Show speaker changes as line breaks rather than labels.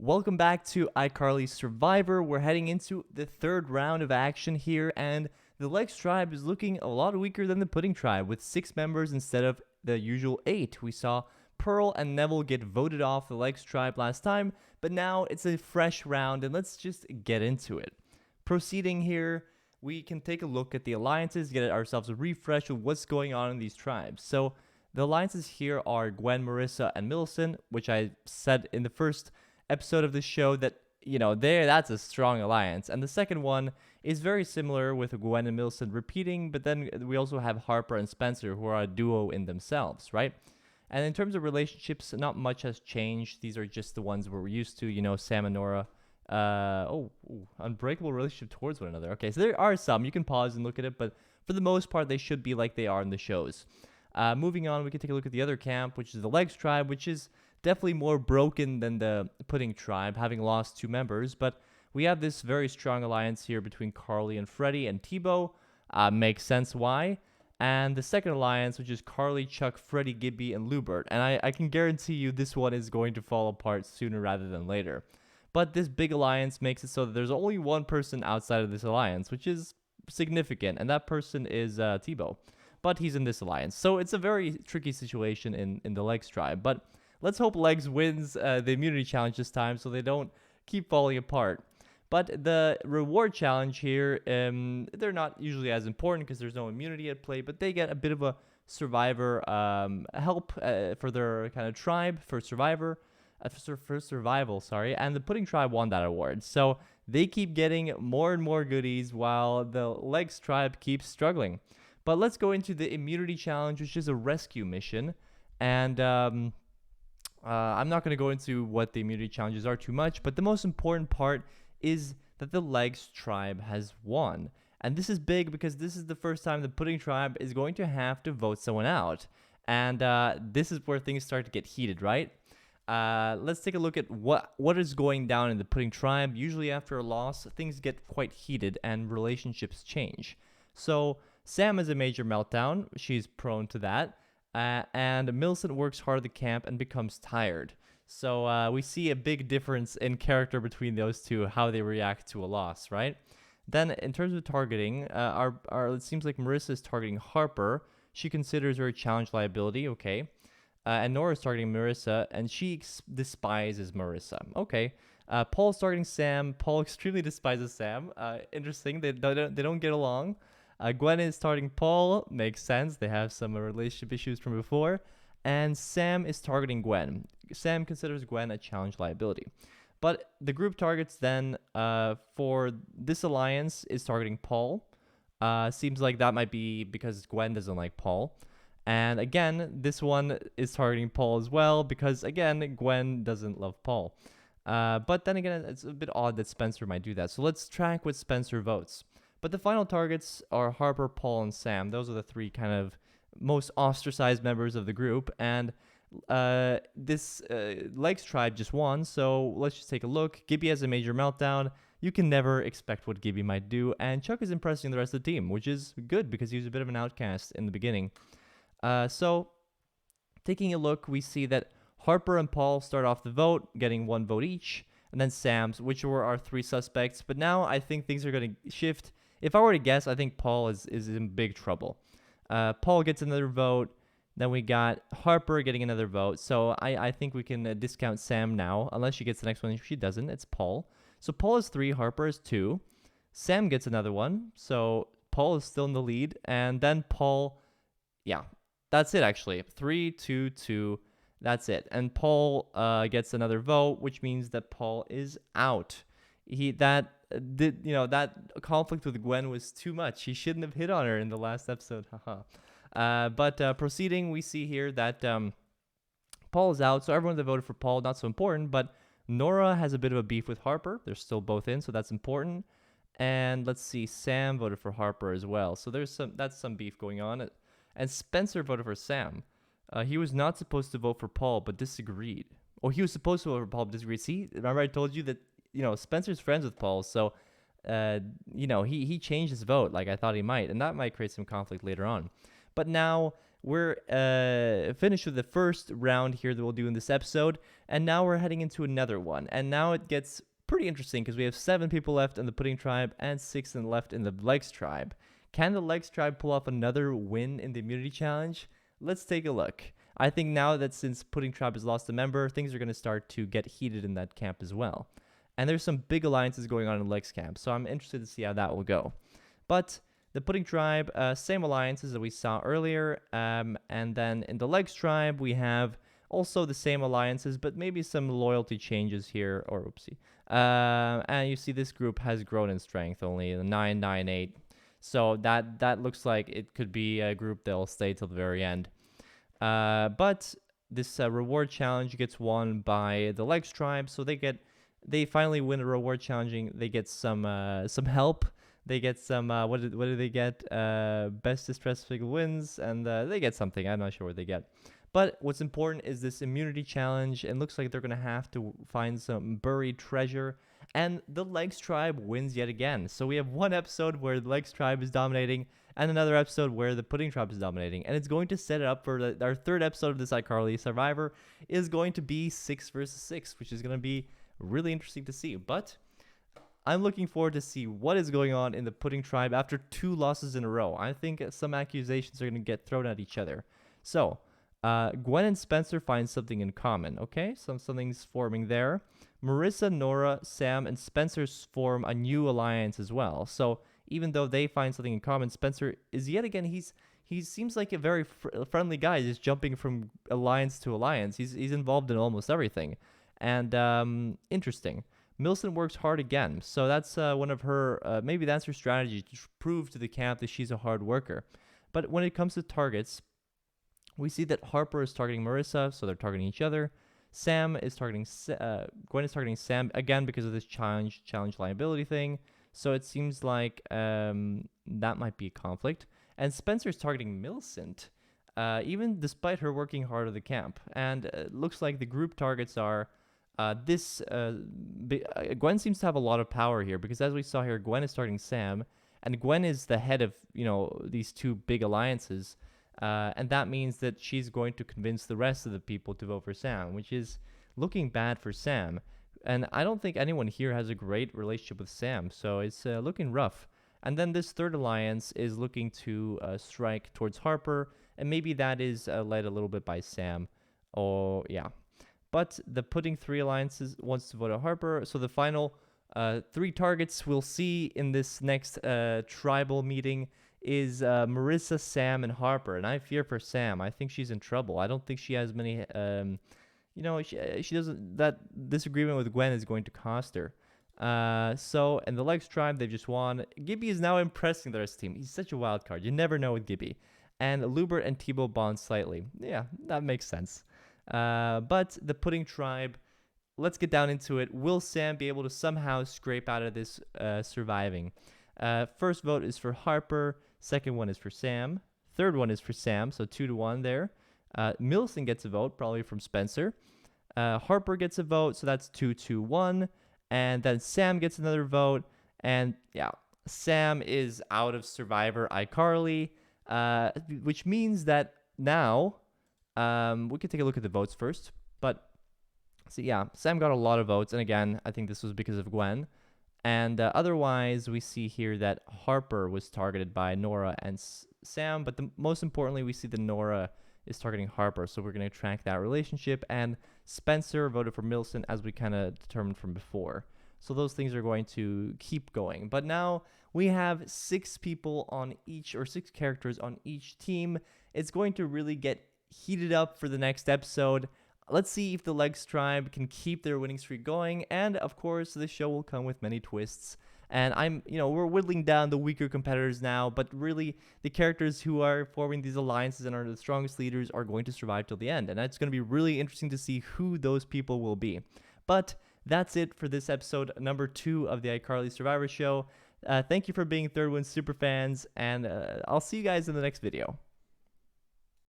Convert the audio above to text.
Welcome back to iCarly Survivor. We're heading into the third round of action here, and the Legs tribe is looking a lot weaker than the Pudding tribe, with 6 members instead of the usual 8. We saw Pearl and Neville get voted off the Legs tribe last time, but now it's a fresh round, and let's just get into it. Proceeding here, we can take a look at the alliances, get ourselves a refresh of what's going on in these tribes. So the alliances here are Gwen, Marissa, and Millicent, which I said in the first episode of the show that, that's a strong alliance. And the second one is very similar, with Gwen and Millicent repeating, but then we also have Harper and Spencer, who are a duo in themselves, right? And in terms of relationships, not much has changed. These are just the ones we're used to, Sam and Nora. Unbreakable relationship towards one another. Okay, so there are some. You can pause and look at it, but for the most part, they should be like they are in the shows. Moving on, we can take a look at the other camp, which is the Legs tribe, which is definitely more broken than the Pudding tribe, having lost 2 members. But we have this very strong alliance here between Carly and Freddie and Tebow. Makes sense why. And the second alliance, which is Carly, Chuck, Freddie, Gibby, and Lubert. And I can guarantee you this one is going to fall apart sooner rather than later. But this big alliance makes it so that there's only one person outside of this alliance, which is significant. And that person is Tebow. But he's in this alliance. So it's a very tricky situation in the Legs tribe. But let's hope Legs wins the immunity challenge this time so they don't keep falling apart. But the reward challenge here, they're not usually as important because there's no immunity at play, but they get a bit of a survivor help for their kind of tribe for survival, and the Pudding tribe won that award. So they keep getting more and more goodies while the Legs tribe keeps struggling. But let's go into the immunity challenge, which is a rescue mission. And I'm not going to go into what the immunity challenges are too much, but the most important part is that the Legs tribe has won. And this is big because this is the first time the Pudding tribe is going to have to vote someone out. And this is where things start to get heated, right? Let's take a look at what is going down in the Pudding tribe. Usually after a loss, things get quite heated and relationships change. So Sam has a major meltdown. She's prone to that. And Millicent works hard at the camp and becomes tired. So we see a big difference in character between those two, how they react to a loss, right? Then in terms of targeting, it seems like Marissa is targeting Harper. She considers her a challenge liability, okay. And Nora is targeting Marissa, and she despises Marissa. Okay. Paul's targeting Sam. Paul extremely despises Sam. Interesting. They don't get along. Gwen is targeting Paul. Makes sense. They have some relationship issues from before. And Sam is targeting Gwen. Sam considers Gwen a challenge liability. But the group targets then for this alliance is targeting Paul. Seems like that might be because Gwen doesn't like Paul. And again, this one is targeting Paul as well because, again, Gwen doesn't love Paul. But then again, it's a bit odd that Spencer might do that. So let's track what Spencer votes. But the final targets are Harper, Paul, and Sam. Those are the 3 kind of most ostracized members of the group. And this Legs tribe just won, so let's just take a look. Gibby has a major meltdown. You can never expect what Gibby might do. And Chuck is impressing the rest of the team, which is good because he was a bit of an outcast in the beginning. So taking a look, we see that Harper and Paul start off the vote, getting 1 vote each. And then Sam's, which were our 3 suspects. But now I think things are going to shift. If I were to guess, I think Paul is in big trouble. Paul gets another vote. Then we got Harper getting another vote. So I think we can discount Sam now, unless she gets the next one. If she doesn't, it's Paul. So Paul is 3, Harper is 2. Sam gets another one. So Paul is still in the lead. And then Paul, yeah, that's it actually. 3, 2, 2. That's it. And Paul gets another vote, which means that Paul is out. That conflict with Gwen was too much. He shouldn't have hit on her in the last episode. But proceeding, we see here that Paul is out. So everyone that voted for Paul, not so important. But Nora has a bit of a beef with Harper. They're still both in, so that's important. And let's see, Sam voted for Harper as well. So that's some beef going on. And Spencer voted for Sam. He was not supposed to vote for Paul, but disagreed. Or he was supposed to vote for Paul, but disagreed. See, remember I told you that, Spencer's friends with Paul, so, he changed his vote like I thought he might, and that might create some conflict later on. But now we're finished with the first round here that we'll do in this episode, and now we're heading into another one. And now it gets pretty interesting because we have 7 people left in the Pudding Tribe and 6 left in the Legs Tribe. Can the Legs Tribe pull off another win in the immunity challenge? Let's take a look. I think now that since Pudding Tribe has lost a member, things are going to start to get heated in that camp as well. And there's some big alliances going on in Legs camp, so I'm interested to see how that will go. But the Pudding Tribe, same alliances that we saw earlier, and then in the Legs Tribe, we have also the same alliances, but maybe some loyalty changes here, or oopsie. And you see this group has grown in strength, only 9, 9, 8. So that looks like it could be a group that'll stay till the very end. But this reward challenge gets won by the Legs Tribe, so they finally win a reward challenging. They get some help. They get some what do they get? Best distress signal wins, and they get something. I'm not sure what they get. But what's important is this immunity challenge, and looks like they're gonna have to find some buried treasure. And the Legs Tribe wins yet again. So we have one episode where the Legs Tribe is dominating, and another episode where the Pudding Tribe is dominating. And it's going to set it up for our third episode of this iCarly Survivor is going to be 6 versus 6, which is going to be really interesting to see. But I'm looking forward to see what is going on in the Pudding Tribe after 2 losses in a row. I think some accusations are going to get thrown at each other. So Gwen and Spencer find something in common. Okay, something's forming there. Marissa, Nora, Sam, and Spencer form a new alliance as well. So even though they find something in common, Spencer is yet again, he seems like a very friendly guy, just jumping from alliance to alliance. He's involved in almost everything. And interesting. Millicent works hard again. So that's one of her, maybe that's her strategy to prove to the camp that she's a hard worker. But when it comes to targets, we see that Harper is targeting Marissa, so they're targeting each other. Sam is targeting, Gwen is targeting Sam, again, because of this challenge liability thing. So it seems like that might be a conflict. And Spencer's targeting Millicent, even despite her working hard at the camp. And it looks like the group targets are Gwen seems to have a lot of power here, because as we saw here, Gwen is targeting Sam, and Gwen is the head of, these 2 big alliances. And that means that she's going to convince the rest of the people to vote for Sam, which is looking bad for Sam. And I don't think anyone here has a great relationship with Sam, so it's looking rough. And then this third alliance is looking to strike towards Harper, and maybe that is led a little bit by Sam. Oh, yeah. But the Pudding 3 alliances wants to vote at Harper, so the final 3 targets we'll see in this next tribal meeting is Marissa, Sam, and Harper. And I fear for Sam. I think she's in trouble. I don't think she has many, she doesn't, that disagreement with Gwen is going to cost her. So, and the Legs Tribe, they've just won. Gibby is now impressing the rest of the team. He's such a wild card. You never know with Gibby. And Lubert and Tebow bond slightly. Yeah, that makes sense. But the Pudding Tribe, let's get down into it. Will Sam be able to somehow scrape out of this surviving? First vote is for Harper. Second one is for Sam. Third one is for Sam, so 2-1 there. Millicent gets a vote, probably from Spencer. Harper gets a vote, so that's 2-1. And then Sam gets another vote. And yeah, Sam is out of Survivor iCarly, which means that now we can take a look at the votes first. But so yeah, Sam got a lot of votes. And again, I think this was because of Gwen. And otherwise, we see here that Harper was targeted by Nora and Sam. But most importantly, we see that Nora is targeting Harper. So we're going to track that relationship. And Spencer voted for Millicent, as we kind of determined from before. So those things are going to keep going. But now we have 6 people on each, or 6 characters on each team. It's going to really get heated up for the next episode. Let's see if the Legs Tribe can keep their winning streak going. And of course, this show will come with many twists. And we're whittling down the weaker competitors now, but really the characters who are forming these alliances and are the strongest leaders are going to survive till the end. And that's going to be really interesting to see who those people will be. But that's it for this episode number 2 of the iCarly Survivor Show. Thank you for being Third Win super fans, and I'll see you guys in the next video.